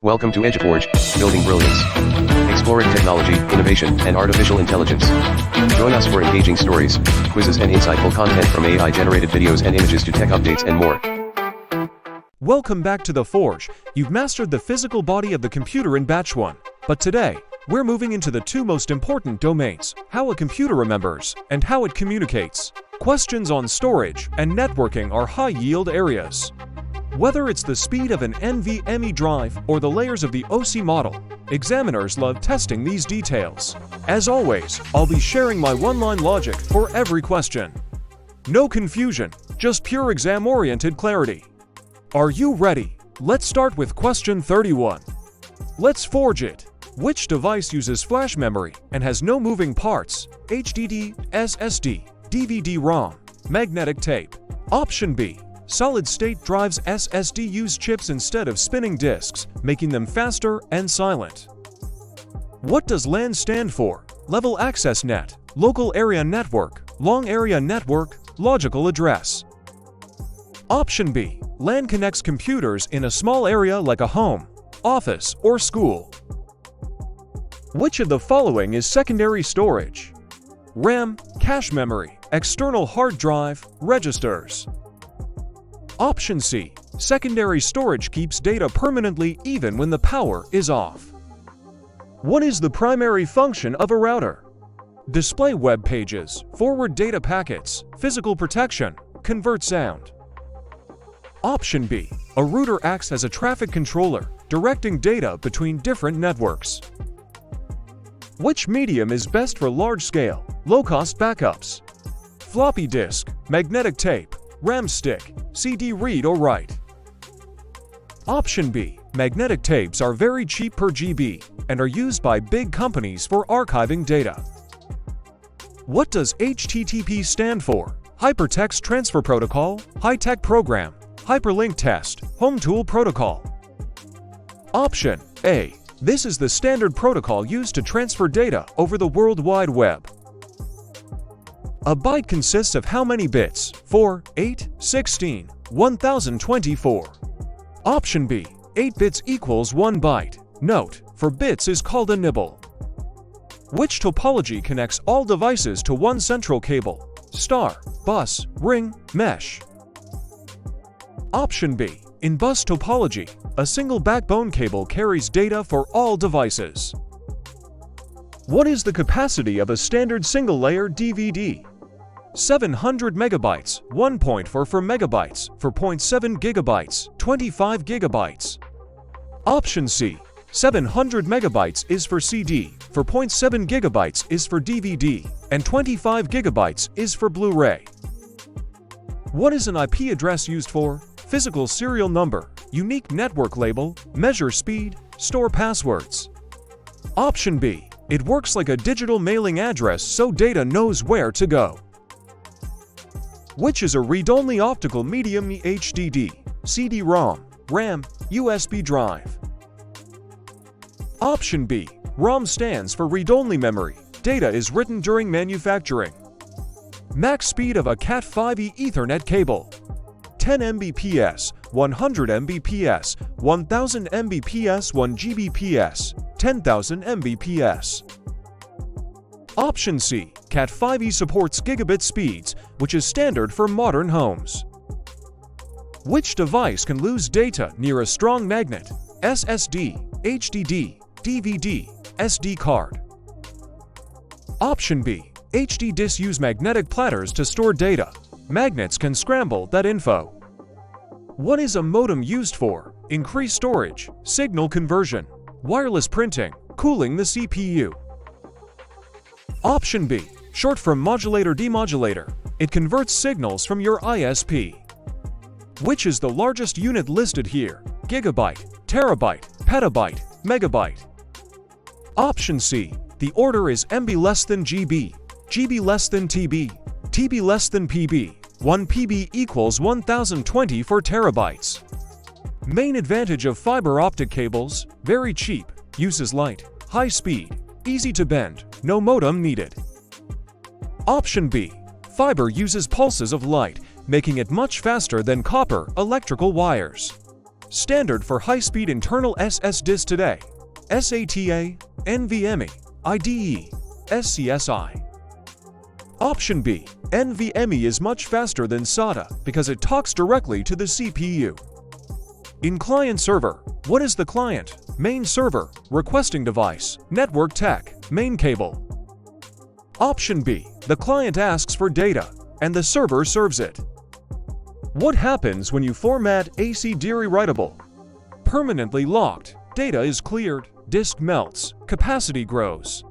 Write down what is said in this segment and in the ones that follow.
Welcome to EduForge, building brilliance. Exploring technology, innovation, and artificial intelligence. Join us for engaging stories, quizzes and insightful content from AI-generated videos and images to tech updates and more. Welcome back to the Forge. You've mastered the physical body of the computer in Batch 1. But today, we're moving into the two most important domains, how a computer remembers and how it communicates. Questions on storage and networking are high-yield areas. Whether it's the speed of an NVMe drive or the layers of the OC model, examiners love testing these details. As always, I'll be sharing my one-line logic for every question. No confusion, just pure exam-oriented clarity. Are you ready? Let's start with question 31. Let's forge it. Which device uses flash memory and has no moving parts? HDD, SSD, DVD-ROM, magnetic tape. Option B. Solid-state drives. SSD use chips instead of spinning disks, making them faster and silent. What does LAN stand for? Level Access Net, Local Area Network, Long Area Network, Logical Address. Option B. LAN connects computers in a small area like a home, office, or school. Which of the following is secondary storage? RAM, cache memory, external hard drive, registers. Option C. Secondary storage keeps data permanently even when the power is off. What is the primary function of a router? Display web pages, forward data packets, physical protection, convert sound. Option B. A router acts as a traffic controller, directing data between different networks. Which medium is best for large-scale, low-cost backups? Floppy disk, magnetic tape, RAM stick, CD read or write. Option B. Magnetic tapes are very cheap per GB and are used by big companies for archiving data. What does HTTP stand for? Hypertext Transfer Protocol, High-Tech Program, Hyperlink Test, Home Tool Protocol. Option A. This is the standard protocol used to transfer data over the World Wide Web. A byte consists of how many bits? 4, 8, 16, 1024. Option B. 8 bits equals 1 byte. Note, for bits is called a nibble. Which topology connects all devices to one central cable? Star, bus, ring, mesh. Option B. In bus topology, a single backbone cable carries data for all devices. What is the capacity of a standard single-layer DVD? 700 megabytes, 1.4 for megabytes, for 0.7 gigabytes, 25 gigabytes. Option C. 700 megabytes is for CD, for 0.7 gigabytes is for DVD, and 25 gigabytes is for Blu-ray. What is an IP address used for? Physical serial number, unique network label, measure speed, store passwords. Option B. It works like a digital mailing address so data knows where to go. Which is a read-only optical medium? HDD, CD-ROM, RAM, USB drive. Option B. ROM stands for read-only memory. Data is written during manufacturing. Max speed of a Cat5e Ethernet cable. 10 Mbps, 100 Mbps, 1000 Mbps, 1 Gbps, 10,000 Mbps. Option C. Cat5e supports gigabit speeds, which is standard for modern homes. Which device can lose data near a strong magnet? SSD, HDD, DVD, SD card. Option B. HD disks use magnetic platters to store data. Magnets can scramble that info. What is a modem used for? Increase storage, signal conversion, wireless printing, cooling the CPU. Option B. Short for modulator-demodulator. It converts signals from your ISP. Which is the largest unit listed here? Gigabyte, terabyte, petabyte, megabyte. Option C. The order is MB less than GB, GB less than TB, TB less than PB. 1 PB equals 1024 terabytes. Main advantage of fiber optic cables: very cheap, uses light, high speed, easy to bend, no modem needed. Option B. Fiber uses pulses of light, making it much faster than copper electrical wires. standard for high-speed internal SSDs today? SATA, NVMe, IDE, SCSI. Option B. NVMe is much faster than SATA because it talks directly to the CPU. In client server, what is the client? Main server, requesting device, network tech, main cable. Option B. The client asks for data, and the server serves it. What happens when you format AC de-rewritable? Permanently locked, data is cleared, disk melts, capacity grows.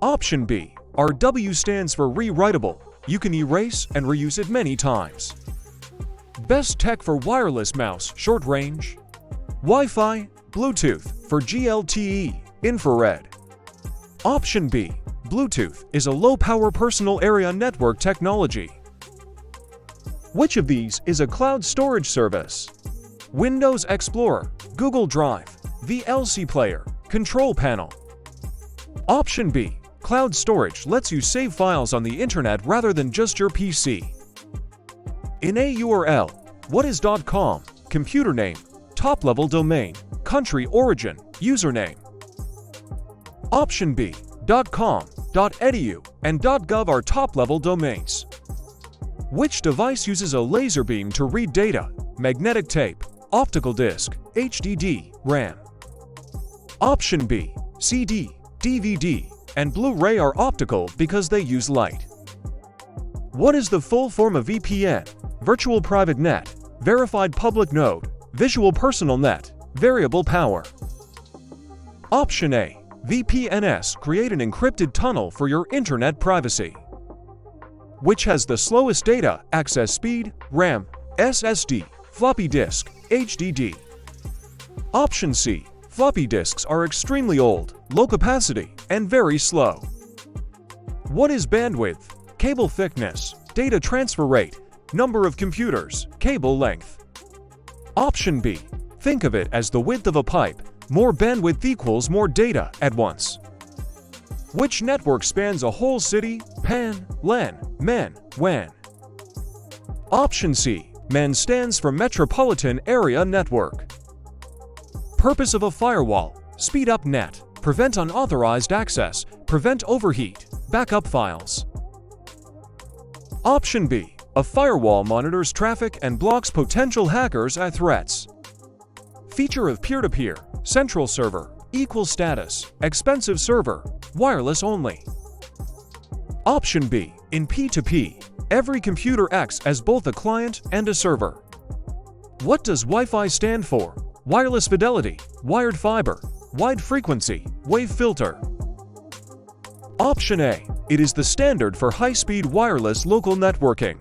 Option B. RW stands for rewritable. You can erase and reuse it many times. Best tech for wireless mouse, short range. Wi-Fi, Bluetooth for GLTE, infrared. Option B. Bluetooth is a low-power personal area network technology. Which of these is a cloud storage service? Windows Explorer, Google Drive, VLC Player, Control Panel. Option B. Cloud storage lets you save files on the internet rather than just your PC. In a URL, what is .com? Computer name, top-level domain, country origin, username. Option B. .com, .edu, and .gov are top-level domains. Which device uses a laser beam to read data? Magnetic tape, optical disc, HDD, RAM. Option B. CD, DVD, and Blu-ray are optical because they use light. What is the full form of VPN? Virtual Private Net, Verified Public Node, Visual Personal Net, Variable Power. Option A. VPNs create an encrypted tunnel for your internet privacy. Which has the slowest data access speed? RAM, SSD, floppy disk, HDD. Option C. Floppy disks are extremely old, low capacity, and very slow. What is bandwidth? Cable thickness, data transfer rate, number of computers, cable length. Option B. Think of it as the width of a pipe. More bandwidth equals more data at once. Which network spans a whole city? PAN, LAN, MEN, WAN. Option C. MEN stands for Metropolitan Area Network. Purpose of a firewall: speed up net, prevent unauthorized access, prevent overheat, backup files. Option B. A firewall monitors traffic and blocks potential hackers and threats. Feature of peer-to-peer, central server, equal status, expensive server, wireless only. Option B. In P2P, every computer acts as both a client and a server. What does Wi-Fi stand for? Wireless fidelity, wired fiber, wide frequency, wave filter. Option A. It is the standard for high-speed wireless local networking.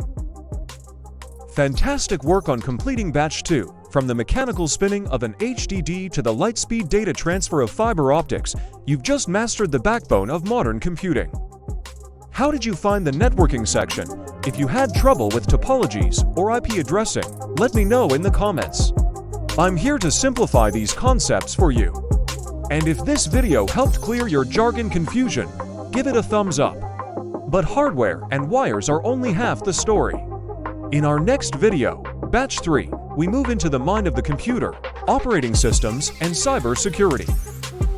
Fantastic work on completing Batch 2. From the mechanical spinning of an HDD to the light-speed data transfer of fiber optics, you've just mastered the backbone of modern computing. How did you find the networking section? If you had trouble with topologies or IP addressing, let me know in the comments. I'm here to simplify these concepts for you. And if this video helped clear your jargon confusion, give it a thumbs up. But hardware and wires are only half the story. In our next video, Batch 3, we move into the mind of the computer, operating systems, and cyber security.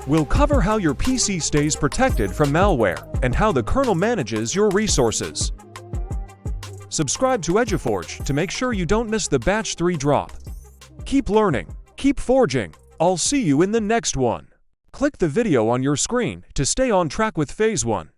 We'll cover how your PC stays protected from malware and how the kernel manages your resources. Subscribe to EduForge to make sure you don't miss the Batch 3 drop. Keep learning, keep forging. I'll see you in the next one. Click the video on your screen to stay on track with Phase 1.